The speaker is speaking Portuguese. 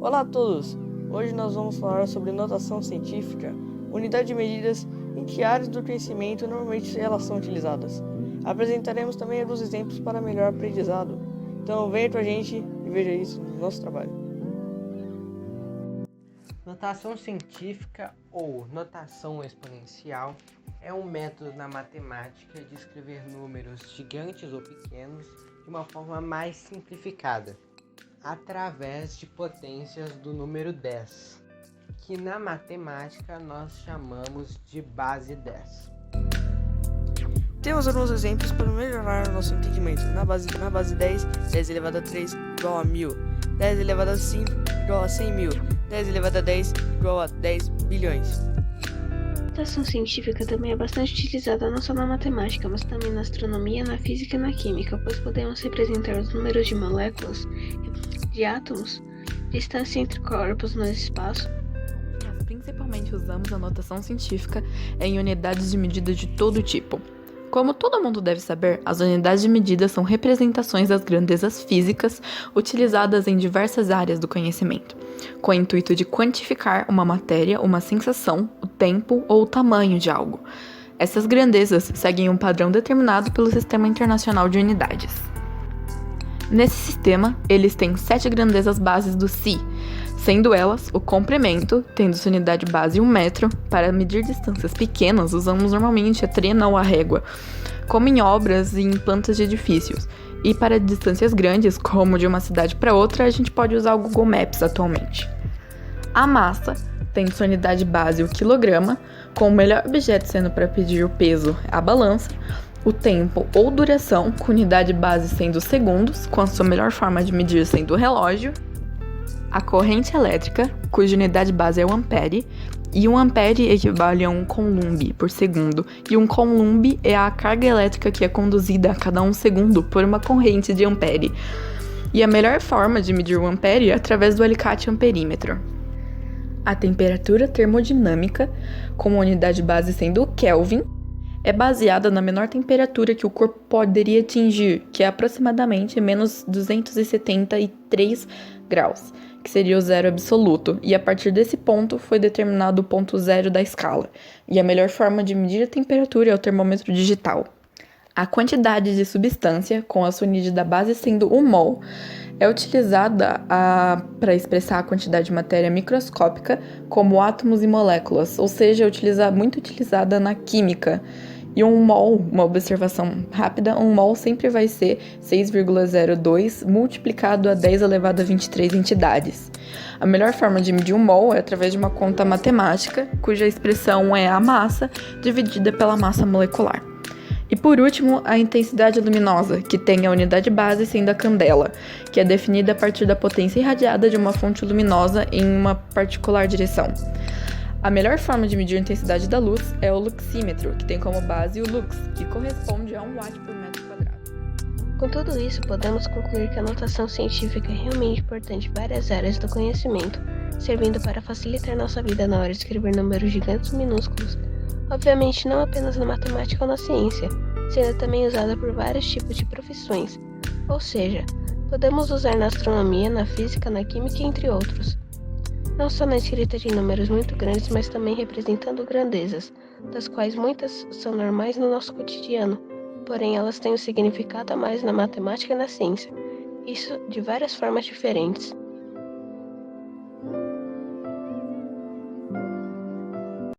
Olá a todos! Hoje nós vamos falar sobre notação científica, unidade de medidas em que áreas do conhecimento normalmente elas são utilizadas. Apresentaremos também alguns exemplos para melhor aprendizado. Então venha com a gente e veja isso no nosso trabalho. Notação científica ou notação exponencial é um método na matemática de escrever números gigantes ou pequenos de uma forma mais simplificada, através de potências do número 10, que na matemática nós chamamos de base 10. Temos alguns exemplos para melhorar o nosso entendimento. Na base 10, 10 elevado a 3 igual a 1000, 10 elevado a 5 igual a 100 mil, 10 elevado a 10 igual a 10 bilhões. A notação científica também é bastante utilizada não só na matemática, mas também na astronomia, na física e na química, pois podemos representar os números de moléculas, de átomos, distância entre corpos no espaço. Nós principalmente usamos a notação científica em unidades de medida de todo tipo. Como todo mundo deve saber, as unidades de medida são representações das grandezas físicas utilizadas em diversas áreas do conhecimento, com o intuito de quantificar uma matéria, uma sensação, o tempo ou o tamanho de algo. Essas grandezas seguem um padrão determinado pelo Sistema Internacional de Unidades. Nesse sistema, eles têm 7 grandezas bases do SI, sendo elas o comprimento, tendo sua unidade base 1 metro. Para medir distâncias pequenas, usamos normalmente a trena ou a régua, como em obras e em plantas de edifícios. E para distâncias grandes, como de uma cidade para outra, a gente pode usar o Google Maps atualmente. A massa, tendo sua unidade base o quilograma, com o melhor objeto sendo para medir o peso a balança. O tempo ou duração, com unidade base sendo segundos, com a sua melhor forma de medir sendo o relógio. A corrente elétrica, cuja unidade base é o ampere, e um ampere equivale a um coulomb por segundo, e um coulomb é a carga elétrica que é conduzida a cada 1 segundo por uma corrente de ampere. E a melhor forma de medir o ampere é através do alicate amperímetro. A temperatura termodinâmica, com a unidade base sendo o Kelvin, é baseada na menor temperatura que o corpo poderia atingir, que é aproximadamente menos 273 graus, que seria o zero absoluto, e a partir desse ponto foi determinado o ponto zero da escala, e a melhor forma de medir a temperatura é o termômetro digital. A quantidade de substância, com a sua unidade base sendo o mol, é utilizada para expressar a quantidade de matéria microscópica, como átomos e moléculas, ou seja, muito utilizada na química. E um mol, uma observação rápida, um mol sempre vai ser 6,02 multiplicado a 10 elevado a 23 entidades. A melhor forma de medir um mol é através de uma conta matemática, cuja expressão é a massa dividida pela massa molecular. E por último, a intensidade luminosa, que tem a unidade base sendo a candela, que é definida a partir da potência irradiada de uma fonte luminosa em uma particular direção. A melhor forma de medir a intensidade da luz é o luxímetro, que tem como base o lux, que corresponde a 1 watt por metro quadrado. Com tudo isso, podemos concluir que a notação científica é realmente importante em várias áreas do conhecimento, servindo para facilitar nossa vida na hora de escrever números gigantes ou minúsculos. Obviamente, não apenas na matemática ou na ciência, sendo também usada por vários tipos de profissões. Ou seja, podemos usar na astronomia, na física, na química, entre outros. Não só na escrita de números muito grandes, mas também representando grandezas, das quais muitas são normais no nosso cotidiano, porém elas têm um significado a mais na matemática e na ciência, isso de várias formas diferentes.